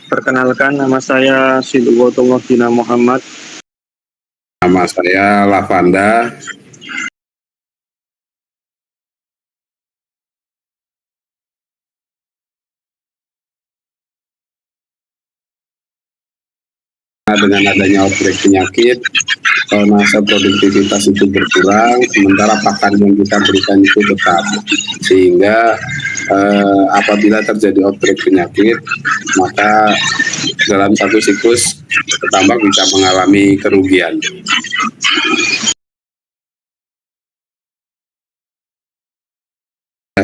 Perkenalkan, nama saya Sidwatullah Dina Muhammad. Nama saya Lavanda. Dengan adanya outbreak penyakit, masa produktivitas itu berkurang, sementara pakan yang kita berikan itu tetap. Sehingga apabila terjadi outbreak penyakit, maka dalam satu siklus petambak bisa mengalami kerugian.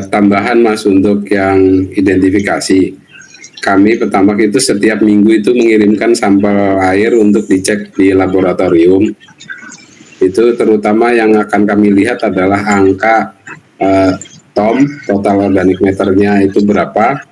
Tambahan Mas untuk yang identifikasi. Kami petambak itu setiap minggu itu mengirimkan sampel air untuk dicek di laboratorium. Itu terutama yang akan kami lihat adalah angka total organic matter-nya itu berapa.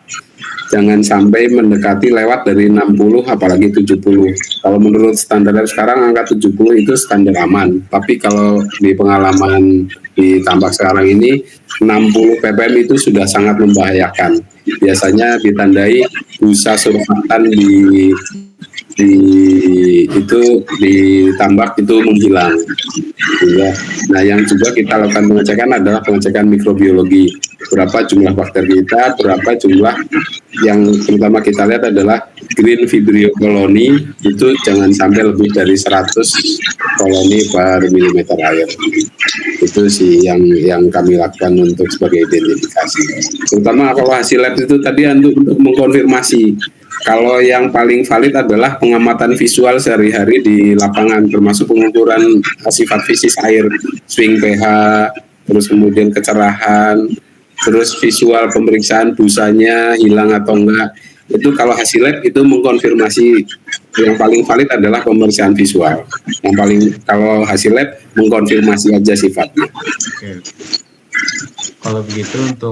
Jangan sampai mendekati lewat dari 60 apalagi 70. Kalau menurut standar sekarang angka 70 itu standar aman. Tapi kalau di pengalaman di tambak sekarang ini 60 ppm itu sudah sangat membahayakan. Biasanya ditandai busa surfaktan di tambak itu menghilang. Nah, yang juga kita lakukan pengecekan adalah pengecekan mikrobiologi. Berapa jumlah bakteri kita, berapa jumlah yang terutama kita lihat adalah green vibrio koloni, itu jangan sampai lebih dari 100 koloni per milimeter air. Itu sih yang kami lakukan untuk sebagai identifikasi. Terutama kalau hasil lab itu tadi untuk mengkonfirmasi. Kalau yang paling valid adalah pengamatan visual sehari-hari di lapangan, termasuk pengukuran sifat fisik air, swing pH, terus kemudian kecerahan, terus visual pemeriksaan busanya hilang atau enggak. Itu kalau hasil lab itu mengkonfirmasi. Yang paling valid adalah pemeriksaan visual. Yang paling kalau hasil lab mengkonfirmasi aja sifatnya. Oke. Kalau begitu untuk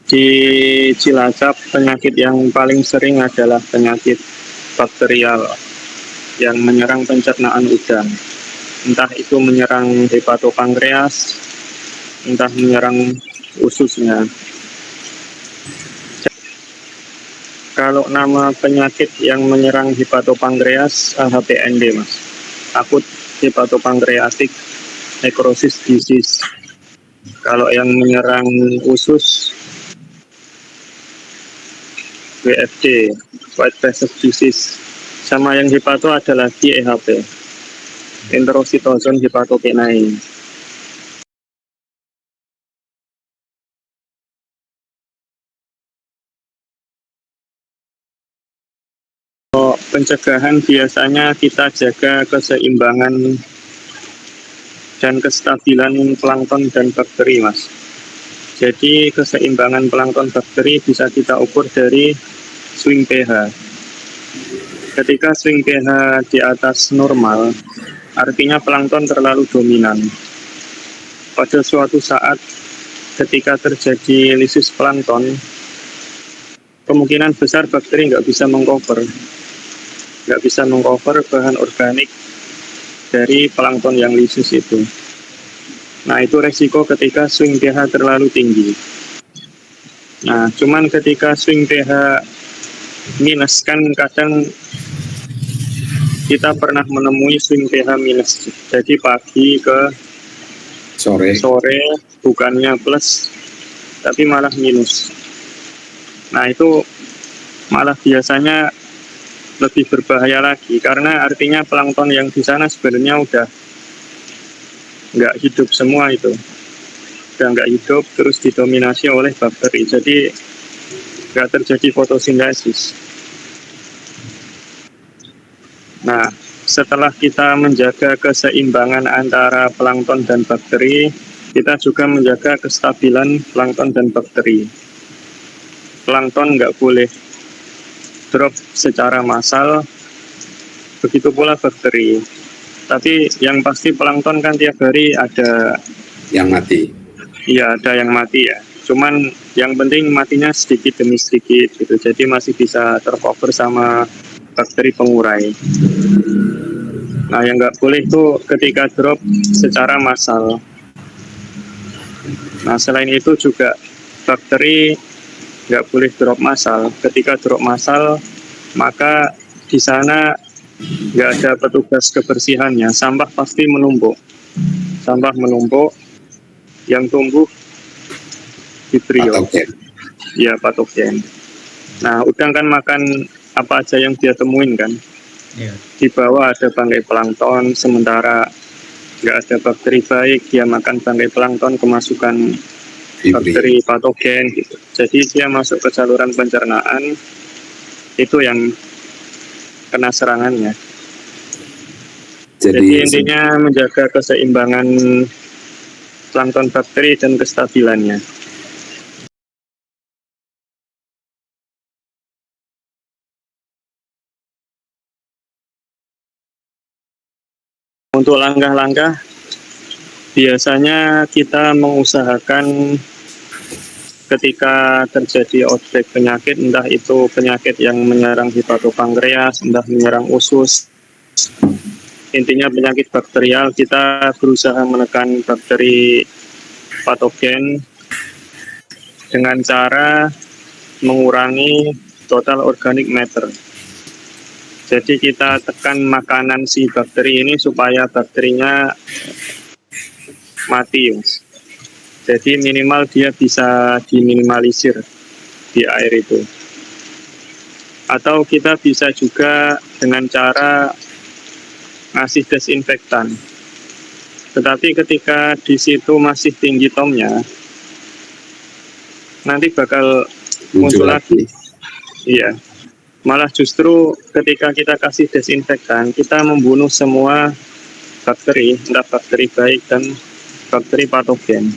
di Cilacap, penyakit yang paling sering adalah penyakit bakterial yang menyerang pencernaan udang. Entah itu menyerang hepatopankreas, entah menyerang ususnya. Kalau nama penyakit yang menyerang hepatopankreas HPND, Mas. Akut hepatopankreatic necrosis disease. Kalau yang menyerang usus, WFD, white vessel disease. Sama yang hepato ada lagi EHP, enterocitosis hepatokinain. Pencegahan biasanya kita jaga keseimbangan dan kestabilan plankton dan bakteri, Mas. Jadi keseimbangan plankton bakteri bisa kita ukur dari swing pH. Ketika swing pH di atas normal, artinya plankton terlalu dominan. Pada suatu saat ketika terjadi lisis plankton, kemungkinan besar bakteri nggak bisa mengcover bahan organik dari plankton yang lisis itu. Nah, itu resiko ketika swing pH terlalu tinggi. Nah, cuman ketika swing pH minus, kan kadang kita pernah menemui swing pH minus. Jadi pagi ke sore bukannya plus, tapi malah minus. Nah, itu malah biasanya lebih berbahaya lagi, karena artinya plankton yang di sana sebenarnya udah nggak hidup semua, itu udah nggak hidup, terus didominasi oleh bakteri, jadi nggak terjadi fotosintesis. Nah, setelah kita menjaga keseimbangan antara plankton dan bakteri, kita juga menjaga kestabilan plankton dan bakteri. Plankton nggak boleh drop secara massal, begitu pula bakteri. Tapi yang pasti plankton kan tiap hari ada yang mati. Iya, ada yang mati ya. Cuman yang penting matinya sedikit demi sedikit gitu. Jadi masih bisa tercover sama bakteri pengurai. Nah, yang nggak boleh itu ketika drop secara massal. Nah, selain itu juga bakteri nggak boleh drop massal. Ketika drop massal, maka di sana nggak ada petugas kebersihannya. Sampah pasti menumpuk. Sampah menumpuk, yang tumbuh vibrio. Patogen. Ya, patogen. Nah, udang kan makan apa aja yang dia temuin kan. Iya. Di bawah ada bangkai plankton, sementara nggak ada bakteri baik, dia makan bangkai plankton kemasukan bakteri patogen gitu. Jadi dia masuk ke saluran pencernaan, itu yang kena serangannya. Jadi intinya menjaga keseimbangan plankton bakteri dan kestabilannya. Untuk langkah-langkah, biasanya kita mengusahakan ketika terjadi outbreak penyakit, entah itu penyakit yang menyerang hepatopankreas, entah menyerang usus, intinya penyakit bakterial, kita berusaha menekan bakteri patogen dengan cara mengurangi total organic matter. Jadi kita tekan makanan si bakteri ini supaya bakterinya mati. Jadi minimal dia bisa diminimalisir di air itu. Atau kita bisa juga dengan cara ngasih desinfektan. Tetapi ketika di situ masih tinggi tomnya, nanti bakal muncul lagi. Iya. Malah justru ketika kita kasih desinfektan, kita membunuh semua bakteri, entah bakteri baik dan bakteri patogen.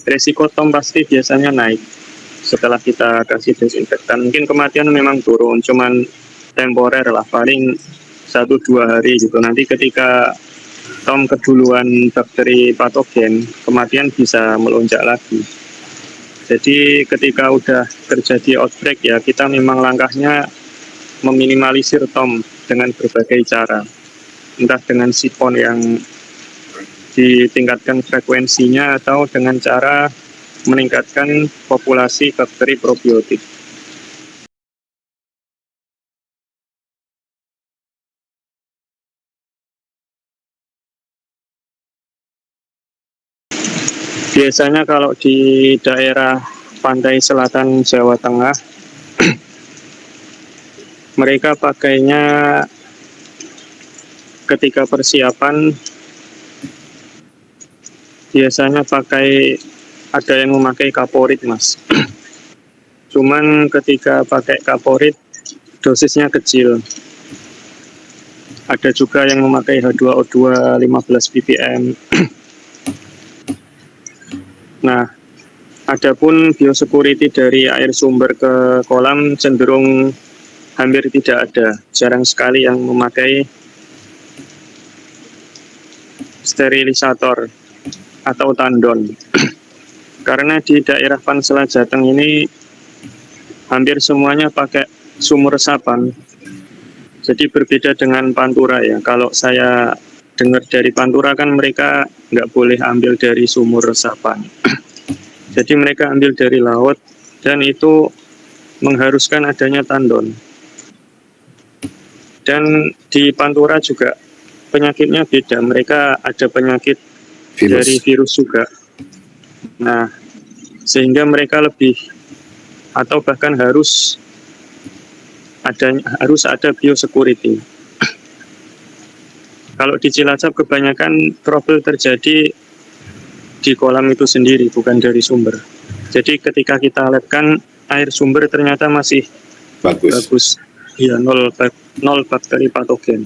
Resiko tom pasti biasanya naik setelah kita kasih desinfektan. Mungkin kematian memang turun, cuman temporer lah, paling 1-2 hari gitu. Nanti ketika tom keduluan bakteri patogen, kematian bisa melonjak lagi. Jadi ketika udah terjadi outbreak ya, kita memang langkahnya meminimalisir tom dengan berbagai cara, entah dengan sipon yang ditingkatkan frekuensinya atau dengan cara meningkatkan populasi bakteri probiotik. Biasanya kalau di daerah pantai selatan Jawa Tengah, mereka pakainya ketika persiapan biasanya pakai, ada yang memakai kaporit mas. Cuman ketika pakai kaporit dosisnya kecil. Ada juga yang memakai H2O2 15 ppm. Nah, adapun biosecurity dari air sumber ke kolam cenderung hampir tidak ada. Jarang sekali yang memakai sterilisator atau tandon. Karena di daerah Pansela Jateng ini hampir semuanya pakai sumur resapan. Jadi berbeda dengan Pantura ya. Kalau saya dengar dari Pantura kan mereka nggak boleh ambil dari sumur resapan. Jadi mereka ambil dari laut dan itu mengharuskan adanya tandon. Dan di Pantura juga penyakitnya beda. Mereka ada penyakit dari virus juga. Nah, sehingga mereka lebih atau bahkan harus ada biosecurity. Kalau di Cilacap kebanyakan trouble terjadi di kolam itu sendiri, bukan dari sumber. Jadi ketika kita lihatkan air sumber ternyata masih bagus. Ya, nol bakteri patogen.